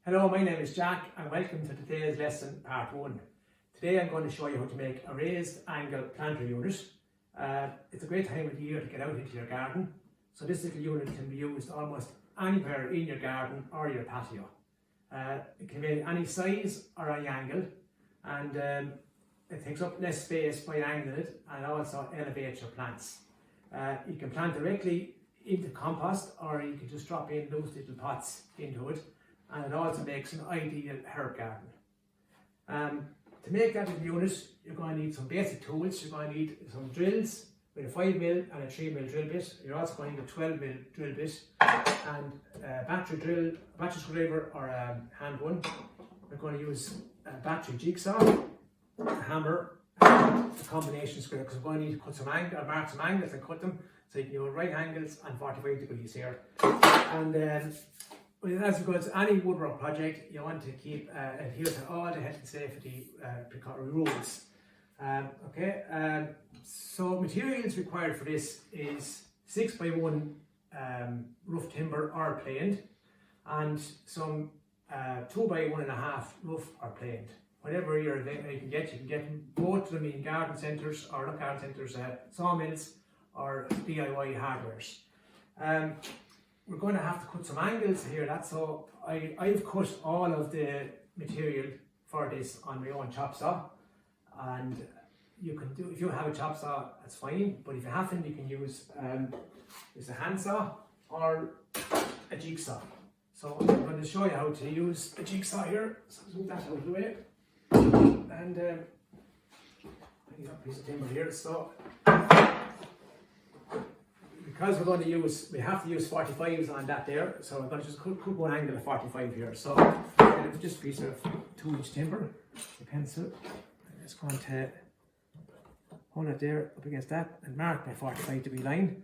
Hello, my name is Jack and welcome to today's lesson part 1. Today I'm going to show you how to make a raised angle planter unit. It's a great time of the year to get out into your garden. So this little unit can be used almost anywhere in your garden or your patio. It can be any size or any angle, and it takes up less space by angling it and also elevates your plants. You can plant directly into compost, or you can just drop in loose little pots into it, and it also makes an ideal herb garden. To make that little unit, you're going to need some basic tools. You're going to need some drills with a 5mm and a 3mm drill bit. You're also going to need a 12mm drill bit and a battery screwdriver or a hand one. We're going to use a battery jigsaw, a hammer, and a combination screw, because we're going to need to cut some angles, mark some angles and cut them, so you can do right angles and 45 degrees here. And as we go to any woodwork project, you want to keep adhere to all the health and safety rules. So materials required for this is 6x1 rough timber or planed, and some 2x1.5 rough or planed. Whatever you can get both of them in garden centres, or not garden centres, sawmills or DIY hardwares. We're going to have to cut some angles here. That's so I've cut all of the material for this on my own chop saw, and you can do, if you have a chop saw, that's fine, but if you haven't, you can use a handsaw or a jigsaw. So I'm going to show you how to use a jigsaw here. So move that out of the way, and I need a piece of timber here. So because we're going to use, we have to use 45s on that there, so we're going to just cut one angle of 45 here. So just a piece of 2-inch timber, a pencil. I'm just going to hold it there up against that and mark my 45-degree line.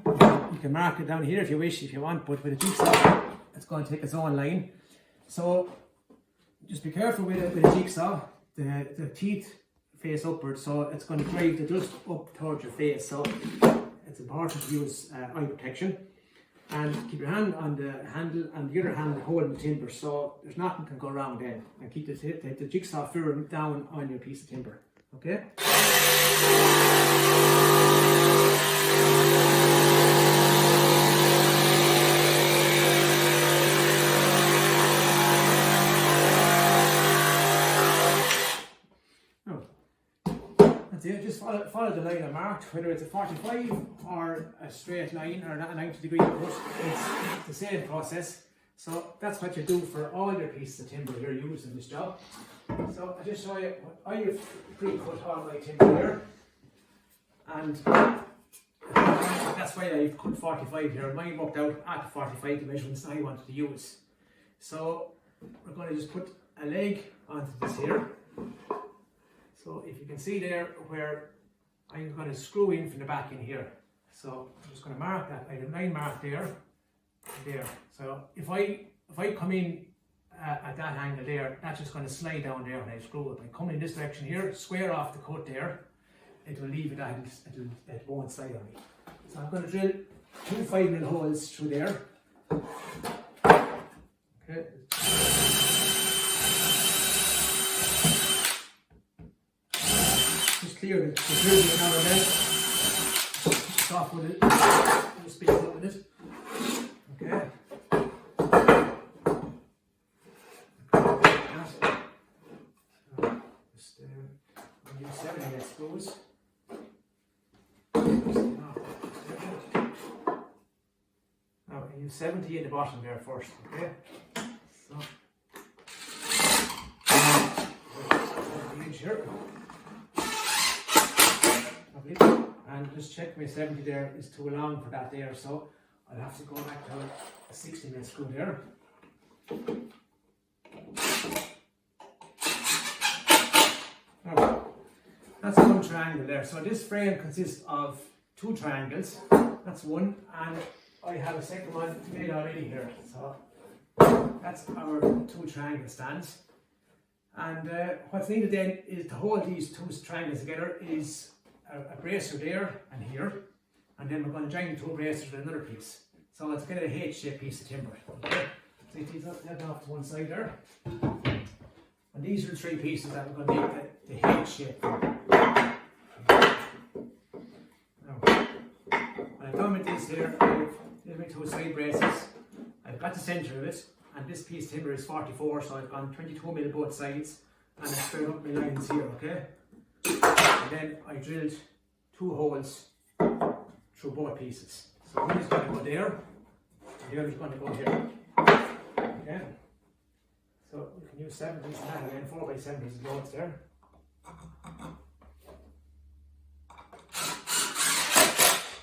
You can mark it down here if you wish, if you want, but with a jigsaw, it's going to take its own line. So just be careful with a jigsaw. The teeth face upwards, so it's going to drive the dust up towards your face. So it's important to use eye protection, and keep your hand on the handle and the other hand holding the timber, so there's nothing can go wrong then, and keep the jigsaw firm down on your piece of timber. Okay? Just follow the line I marked, whether it's a 45 or a straight line or a 90-degree cut. It's the same process. So that's what you do for all your pieces of timber you're using in this job. So I'll just show you, I have pre-cut all my timber here, and that's why I've cut 45 here. Mine worked out at the 45 dimensions I wanted to use. So we're going to just put a leg onto this here. So if you can see there where I'm going to screw in from the back in here. So I'm just going to mark that. I have a line mark there and there. So if I come in at that angle there, that's just going to slide down there when I screw it. I come in this direction here, square off the cut there, it will leave it at it won't slide on me. So I'm going to drill 2 5mm holes through there. Okay. Clear the drilling now and then. Stop with it. Just speed up with it. Okay. Just use 70 screws. Now I use 70 in the bottom there first. Okay. So the edge here. And just check my 70 there is too long for that there, so I'll have to go back to a 60mm screw there. Okay. That's one triangle there. So this frame consists of 2 triangles. That's one, and I have a second one made already here. So that's our 2 triangle stands. And what's needed then is to hold these 2 triangles together is a bracer there and here, and then we're going to join the 2 bracers with another piece. So it's kind of a H-shaped piece of timber. Okay? take these up, that off to one side there. And these are the three pieces that we're going to make the H shape. Now, when I've done with this here, I've made two side braces. I've got the centre of it, and this piece of timber is 44, so I've gone 22mm both sides, and I've squared up my lines here, okay? And then I drilled 2 holes through both pieces. So one is going to go there, and the other is going to go here. Okay? So you can use 70s and that again, 4x70s loads there.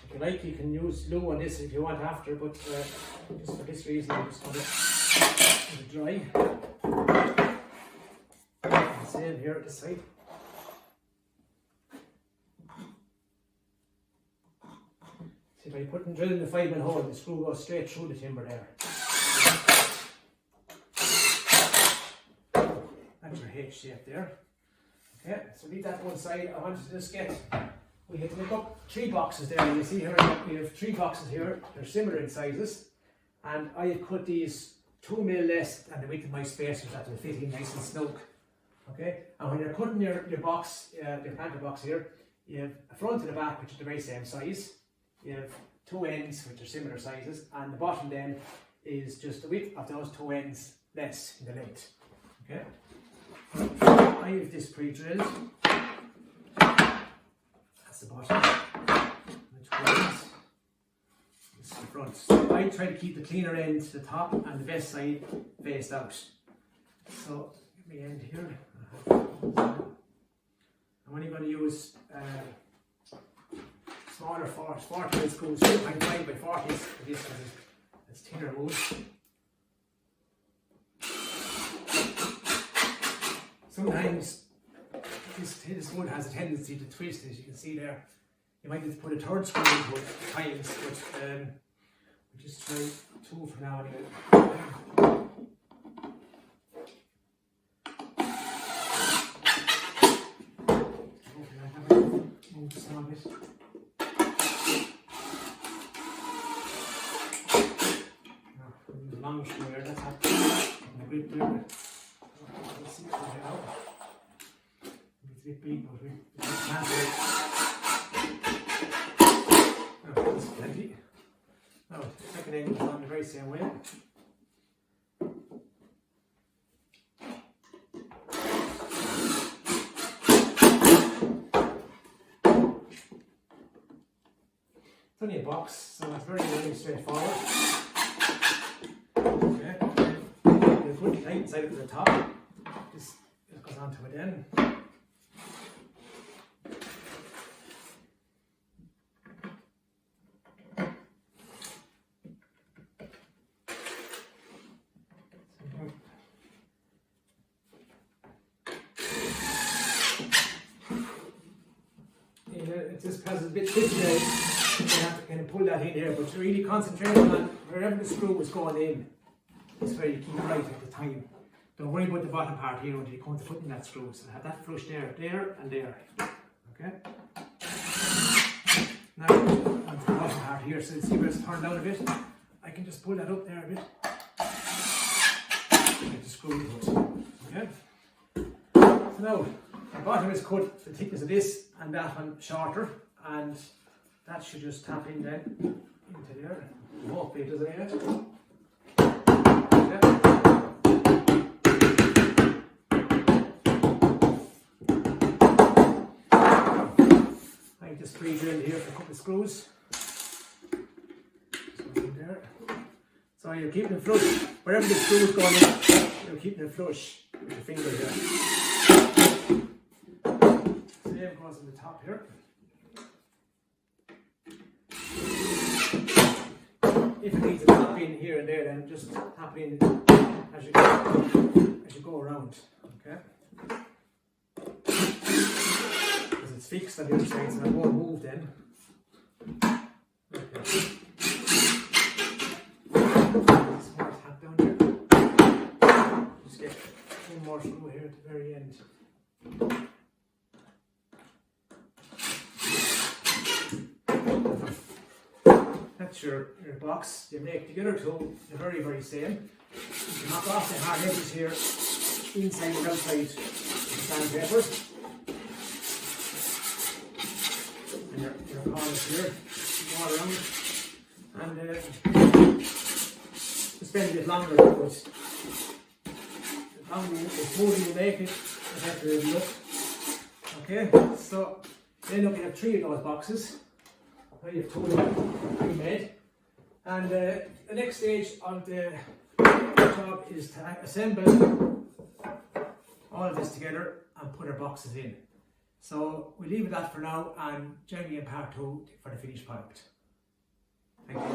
If you like, you can use glue on this if you want after, but just for this reason I'm just going to let it dry. And same here at this side. See, by drilling the 5mm hole, the screw goes straight through the timber there. That's your H shape there. Okay, so leave that one side. I want to just we had to make up 3 boxes there. You see here we have 3 boxes here. They're similar in sizes, and I have cut these 2mm less than the width of my spacers that will fit in nice and snug. Okay, and when you're cutting your box, your planter box here, you have a front and a back which are the very same size. You have 2 ends which are similar sizes, and the bottom then is just the width of those 2 ends less in the length. Okay, I have this pre-drilled. That's the bottom. This is the front. So I try to keep the cleaner end to the top and the best side faced out. So get my end here. I'm only going to use smaller 40 screws, 2.5 by 40s for this because it's thinner wood. Sometimes this wood has a tendency to twist, as you can see there. You might need to put a 3rd screw into it at times, but we'll just try 2 for now anyway. Move this on a bit. Long screw here, that's a grip there. Let's see what we get out. It's a bit big, but we can't do it. Oh, that's plenty. Now, the second end is on the very same way. It's only a box, so it's very straightforward. Okay, you put the tight side up to the top. This goes onto it then. It's just because it's a bit tricky there, you have to kind of pull that in here, but to really concentrate on wherever the screw is going in, it's where you keep it right at the time. Don't worry about the bottom part here until you come to putting that screw. So have that flush there, there and there. Okay? Now onto the bottom part here, so you see where it's turned down a bit. I can just pull that up there a bit. Get the screw into it. Okay? So now the bottom is cut the thickness of this and that one shorter, and that should just tap in then into there. Hopefully it does it yet. Okay. I just pre-drilled here for a couple of screws. So in there. So you're keeping it flush. Wherever the screw is going in, you're keeping it flush with your finger here. Same goes on the top here. If it needs a tap in here and there, then just tap in as you go around. Okay. Because it's fixed on the other side, so it won't move then. Okay. Just more tap down here. Just get one more screw here at the very end. That's your box. You make the other two the very same. You can knock off the hard edges here, inside and outside with sandpaper. And your corners here, all around. And spend a bit longer, but the smoother you make it, the better it will look. Okay, so then we have 3 of those boxes. Now you have 2 of them pre-made. And the next stage of the job is to assemble all of this together and put our boxes in. So we'll leave it at that for now and join me in part 2 for the finished product. Thank you.